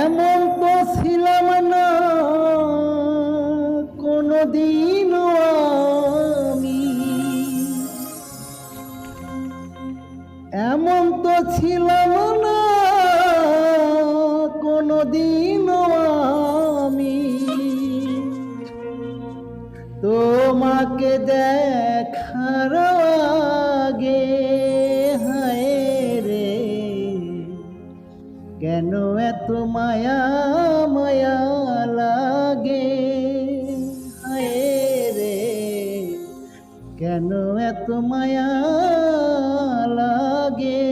এমন তো ছিলাম না কোনদিন আমি, এমন তো ছিলাম না কোনদিন আমি, তোমাকে দেখার আগে হায় রে কেন এত মায়া মায়া লাগে, হায় রে কেন এত মায়া লাগে।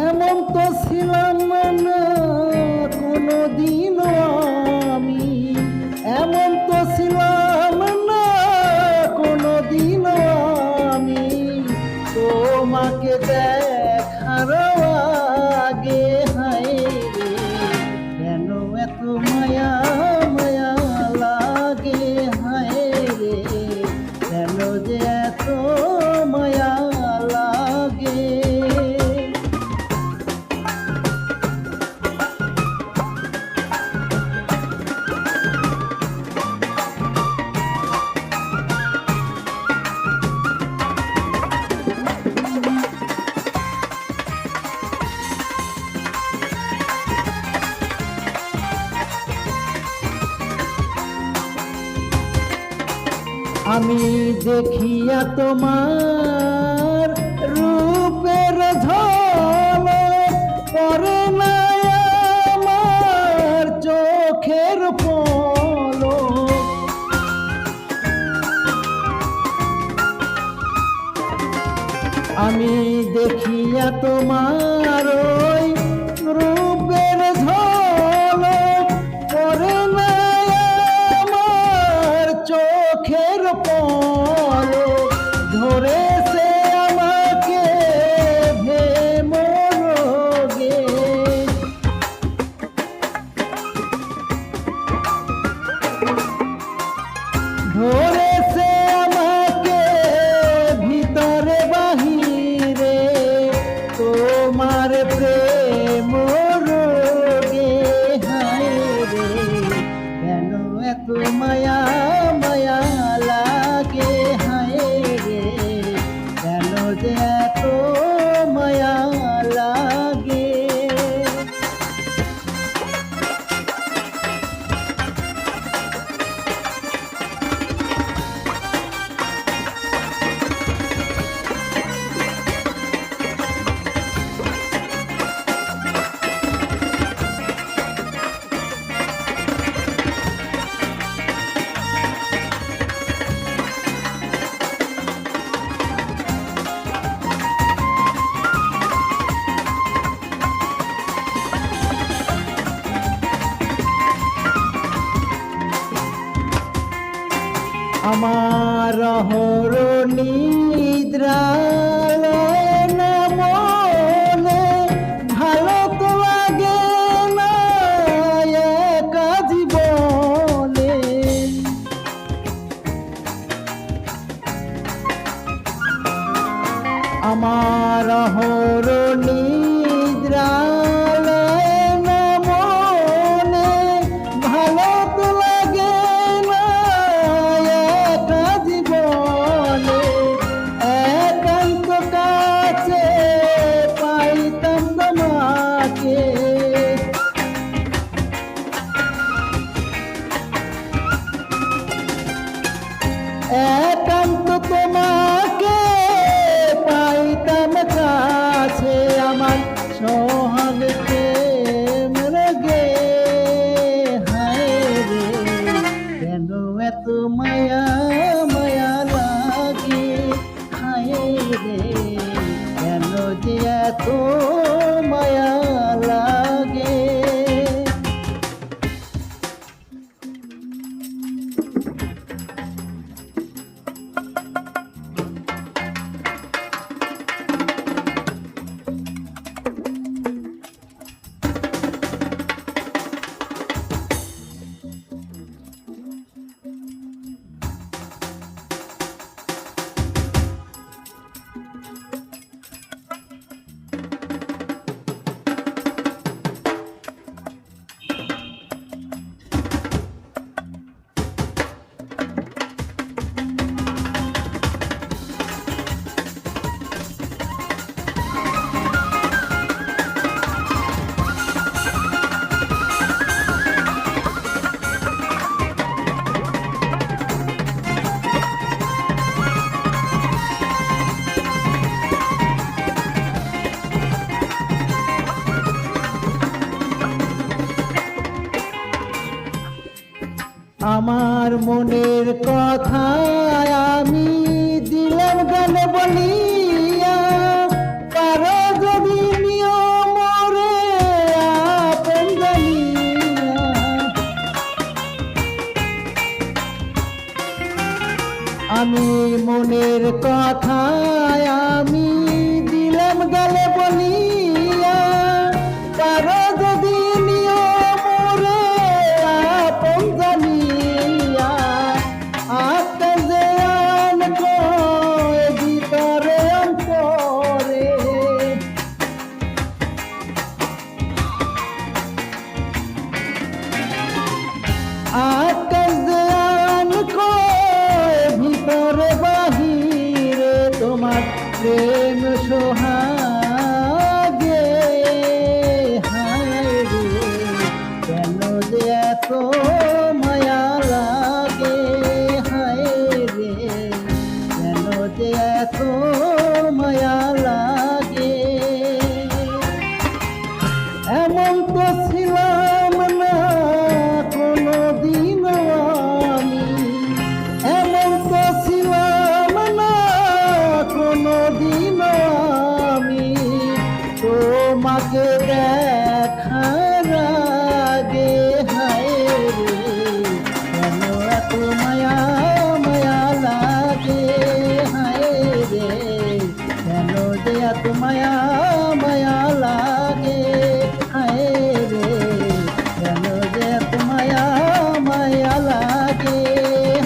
এমন তো ছিলাম না কোনদিন আমি, এমন তো ছিলাম না কোনদিন আমি, তোমাকে দেখার আগে হায় রে কেন এত মায়া মায়া লাগে, হায় রে কেন যে এত মায়া লাগে। আমি দেখিয়া তোমার রূপের ঝলক পড়ে না আমার চোখের পলক, আমি দেখিয়া তোমার ওই রূপের ঝলক পড়ে না আমার চোখের পলক, ধরেছে আমাকে ভেম রোগে, ধরেছে আমাকে ভিতরে বাহিরে তোমার প্রেম রোগে, হায় রে কেন এত মায়া মায়া লাগে, হায় রে কেন যে এত মায়া লাগে। আমার হর নিদ্রা না মনে ভালো তো লাগে না একা জীবনে, আমার হর নিদ্রা না মনে ভালো তো লাগে না আমার মনের কথা আমি দিলাম গানে বলিয়া, কারো যদি নিয়ম রে আপন জানিয়া। আমি মনের কথা আমি দিলাম গালে বলিয়া, কারো যদি নিয়ম রে আপন জানিয়া। আত্মা যে আন কয় ভিতরে অন্তরে, আকাশ যে আন কয় ভিতরে বাহিরে, তোমার প্রেম সোহাগে। হায় রে কেন যে এত মায়া লাগে, হায় রে কেন যে এত মায়া লাগে। এমন তো ছিলাম না কোনোদিন আমি, এমন তো ছিলাম না কোনোদিন আমি, তোমাকে দেখার আগে। হায় রে কেন এত মায়া মায়া লাগে, হায় রে কেন যে এত মায়া মায়া লাগে। হায় রে কেন যে এত মায়া মায়া লাগে,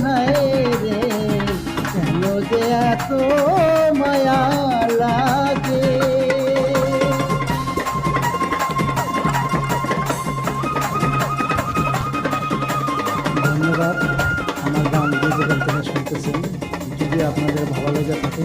হায় রে কেন যে এত মায়া লাগে। ধন্যবাদ আমার গান যে যেখান থেকে শুনতেছেন। যদি আপনাদের ভালো লেগে থাকে